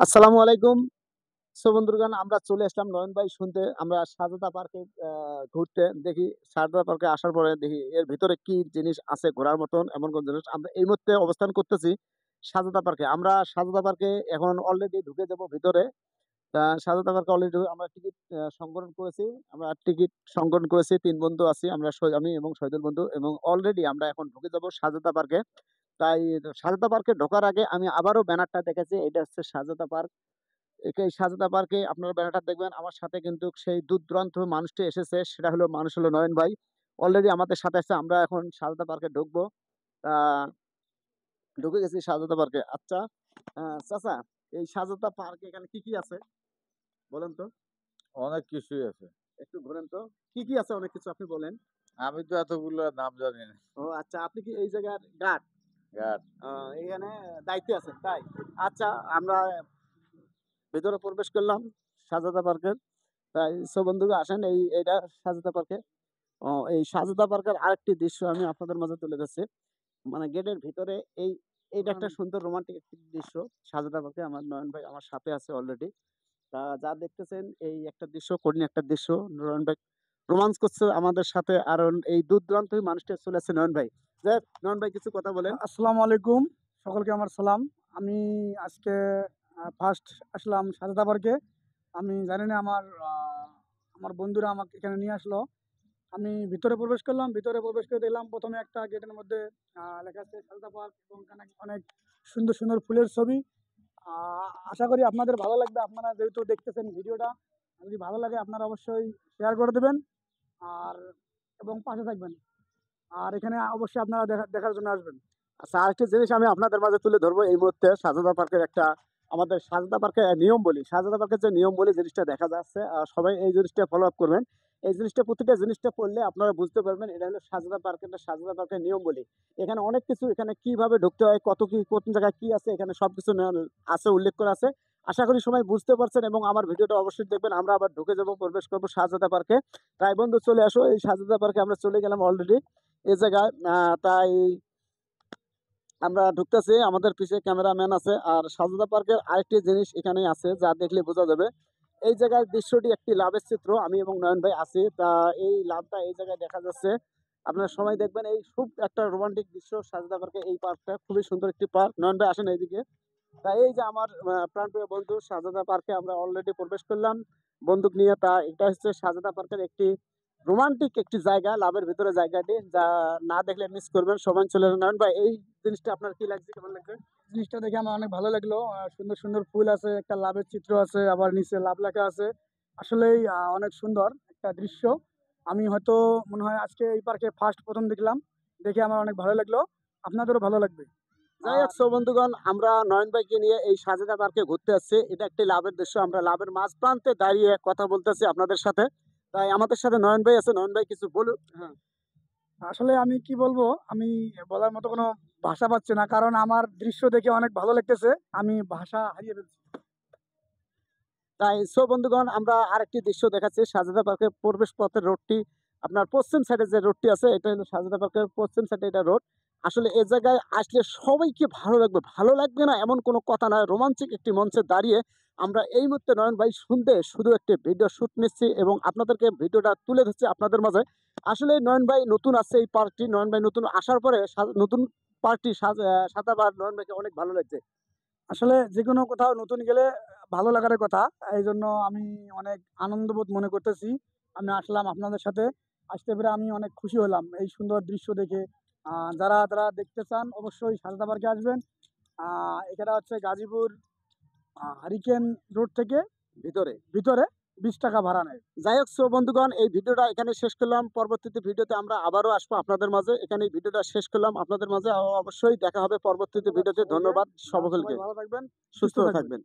আসসালামু আলাইকুম। সো বন্ধুগণ আমরা চলে আসলাম নয়ন ভাই শুনতে। আমরা স্বাগতা পার্কে ঘুরতে। দেখি স্বাগতা পার্কে আসার পরে দেখি এর ভিতরে কি জিনিস আছে ঘোরার মতন এমন কোন জিনিস। আমরা এই মুহূর্তে অবস্থান করতেছি স্বাগতা পার্কে। আমরা স্বাগতা পার্কে এখন অলরেডি ঢুকে যাব ভিতরে। স্বাগতা পার্কে অলরেডি আমরা টিকিট সংগ্রহ করেছি। আমরা টিকিট সংগ্রহ করেছি ৩ বন্ধু আছি। আমি এবং শহীদুল বন্ধু এবং অলরেডি আমরা এখন ঢুকে যাব স্বাগতা পার্কে। তাই স্বাগতা পার্কে ঢোকার আগে আমি আবারও ব্যানারটা দেখেছি। এটা হচ্ছে স্বাগতা পার্ক। এই স্বাগতা পার্কে আপনারা ব্যানারটা দেখবেন। আমার সাথে কিন্তু সেই দূর-দূরান্ত মানুষটি এসেছে। সেটা হলো মানুষ হলো নয়ন ভাই। অলরেডি আমাদের সাথে আছে। আমরা এখন স্বাগতা পার্কে ঢুকবো। আ ঢুকে গেছি স্বাগতা পার্কে। আচ্ছা, চাচা এই স্বাগতা পার্কে এখানে কি আছে বলেন তো? অনেক কিছুই আছে। একটু ঘুরেন তো। কি আছে অনেক কিছু আপনি বলেন। আমি তো এতগুলো নাম জানি না। ও আচ্ছা, আপনি কি এই জায়গার গার্ড? গাছ। আ এখানে দায়িত্বে আছেন, তাই? আচ্ছা, আমরা ভেতরে প্রবেশ করলাম স্বাগতা পার্কের। তাই বন্ধুরা আসেন এইটা স্বাগতা পার্কে। এই স্বাগতা পার্কের আরেকটি দৃশ্য আমি আপনাদের মাঝে তুলে ধরছি। মানে গেটের ভিতরে এইটা একটা সুন্দর রোমান্টিক একটি দৃশ্য। স্বাগতা পার্কে আমার নয়ন ভাই আমার সাথে আছে অলরেডি। যা দেখতেছেন এই একটা দৃশ্য, কঠিন একটা দৃশ্য। নয়ন ভাই রোমান্স করছে আমাদের সাথে। আর এই দূর-দূরান্ত থেকে মানুষটা চলে আসছে নয়ন ভাই। যাই হোক, নয়ন ভাই কিছু কথা বলেন। আসসালামু আলাইকুম। সকলকে আমার সালাম। আমি আজকে ফার্স্ট আসলাম সাজেদা পার্কে। আমি জানি না আমার বন্ধুরা আমাকে এখানে নিয়ে আসলো। আমি ভিতরে প্রবেশ করলাম। ভিতরে প্রবেশ করে দেখলাম ১ম এ একটা গেটের মধ্যে লেখা আছে সাজেদা পার্ক এবং এখানে অনেক সুন্দর, সুন্দর ফুলের ছবি। আ আশা করি আপনাদের ভালো লাগবে। আপনারা যেহেতু দেখতেছেন ভিডিওটা, যদি ভালো লাগে আপনারা অবশ্যই শেয়ার করে দেবেন আর এবং পাশে থাকবেন। আর এখানে অবশ্যই আপনারা দেখার জন্য আসবেন। আচ্ছা, আরেকটা জিনিস আমি আপনাদের মাঝে তুলে ধরবো এই মুহূর্তে স্বাগতা পার্কের একটা আমাদের স্বাগতা পার্কের নিয়ম বলি। স্বাগতা পার্কের যে নিয়ম বলি জিনিসটা দেখা যাচ্ছে। সবাই এই জিনিসটা ফলো আপ করবেন। এই জিনিসটা প্রতিটা জিনিসটা পড়লে আপনারা বুঝতে পারবেন এটা হলো স্বাগতা পার্কের নিয়ম বলি। এখানে অনেক কিছু এখানে কিভাবে ঢুকতে হয়, কত কি কোন জায়গায় কি আছে এখানে সবকিছু আছে উল্লেখ করা আছে। আশা করি সবাই বুঝতে পারছেন এবং আমার ভিডিওটা অবশ্যই দেখবেন। আমরা আবার ঢুকে যাব, প্রবেশ করব স্বাগতা পার্কে। তাই বন্ধু চলে আসো এই স্বাগতা পার্কে আমরা চলে গেলাম অলরেডি এই জায়গায়। তাই আমরা ঢুকতেছি। আমাদের পিছে ক্যামেরাম্যান আছে। আর স্বাগতা পার্কের আরেকটি জিনিস এখানেই আছে যা দেখলে বোঝা যাবে। এই জায়গার দৃশ্যটি একটি লাভের চিত্র। আমি এবং নয়ন ভাই আছি। এই লাভটা এই জায়গায় দেখা যাচ্ছে। আপনারা সবাই দেখবেন এই খুব একটা রোমান্টিক দৃশ্য স্বাগতা পার্কের এই পার্কটা খুবই সুন্দর একটি পার্ক। নয়ন ভাই আসেন এইদিকে। এই যে আমার প্রাণপ্রিয় বন্ধু স্বাগতা পার্কে আমরা অলরেডি প্রবেশ করলাম বন্দুক নিয়ে। এটা হচ্ছে স্বাগতা পার্কের একটি রোমান্টিক একটি জায়গা, লাভের ভিতরে জায়গাটি যা না দেখলে মিস করবেন। সবাই চলে যান। নয়ন ভাই এই জিনিসটা আপনার কি লাগছে, কেমন লাগছে? জিনিসটা দেখে আমার অনেক ভালো লাগলো। সুন্দর, সুন্দর ফুল আছে, একটা লাভের চিত্র আছে, আবার নিচে লাভ লেখা আছে। আসলেই অনেক সুন্দর একটা দৃশ্য। আমি হয়তো মনে হয় আজকে এই পার্কে ফার্স্ট ১ম দেখলাম। দেখে আমার অনেক ভালো লাগলো। আপনাদেরও ভালো লাগবে। যাই হোক আর বন্ধুগণ আমরা নয়ন ভাইকে নিয়ে এই স্বাগতা পার্কে ঘুরতে আসছি। এটা একটি লাভের দৃশ্য। আমরা লাভের মাঝ প্রান্তে দাঁড়িয়ে কথা বলতেছি আপনাদের সাথে। তাই আমাদের সাথে নয়ন ভাই আছে। নয়ন ভাই কিছু বলুন। হ্যাঁ। আসলে আমি কি বলবো? আমি বলার মতো কোনো ভাষা পাচ্ছি না। কারণ আমার দৃশ্য দেখে অনেক ভালো লাগতেছে। আমি ভাষা হারিয়ে ফেলছি। তাই বন্ধুগণ আমরা আরেকটি দৃশ্য দেখাচ্ছি। স্বাগতা পার্কের প্রবেশ পথের রোডটি আপনার পশ্চিম সাইডে যে রোডটি আছে এটা হলো স্বাগতা পার্কের পশ্চিম সাইডে এটা রোড। আসলে এ জায়গায় আসলে সবাইকে ভালো লাগবে। ভালো লাগবে না এমন কোনো কথা নয়। রোমাঞ্চিক একটি মঞ্চে দাঁড়িয়ে আমরা এই মুহূর্তে নয়ন ভাই শুনতে শুধু একটি ভিডিও শুট নিচ্ছি এবং আপনাদেরকে ভিডিওটা তুলে ধরছি আপনাদের মাঝে। আসলে নয়ন ভাই নতুন আসছে এই পার্কটি। নয়ন ভাই নতুন আসার পরে নতুন পার্কটি সাজাবার নয়ন ভাইকে অনেক ভালো লাগছে। আসলে যেকোনো কোথাও নতুন গেলে ভালো লাগার কথা। এইজন্য আমি অনেক আনন্দবোধ মনে করতেছি। আমি আসলাম আপনাদের সাথে। আসতে পেরে আমি অনেক খুশি হলাম এই সুন্দর দৃশ্য দেখে। যারা দেখতে চান অবশ্যই সারদা পার্কে আসবেন। এখানে হচ্ছে গাজীপুর হারিকেন রোড থেকে ভিতরে ভিতরে ৳২০ ভাড়া নেয়। যাই হোক বন্ধুগণ এই ভিডিওটা এখানে শেষ করলাম। পরবর্তীতে ভিডিওতে আমরা আবারও আসবো আপনাদের মাঝে। এখানে এই ভিডিওটা শেষ করলাম আপনাদের মাঝে। অবশ্যই দেখা হবে পরবর্তীতে ভিডিওতে। ধন্যবাদ সকলকে। সবাই ভালো থাকবেন, সুস্থ সুস্থ থাকবেন। থাকবেন।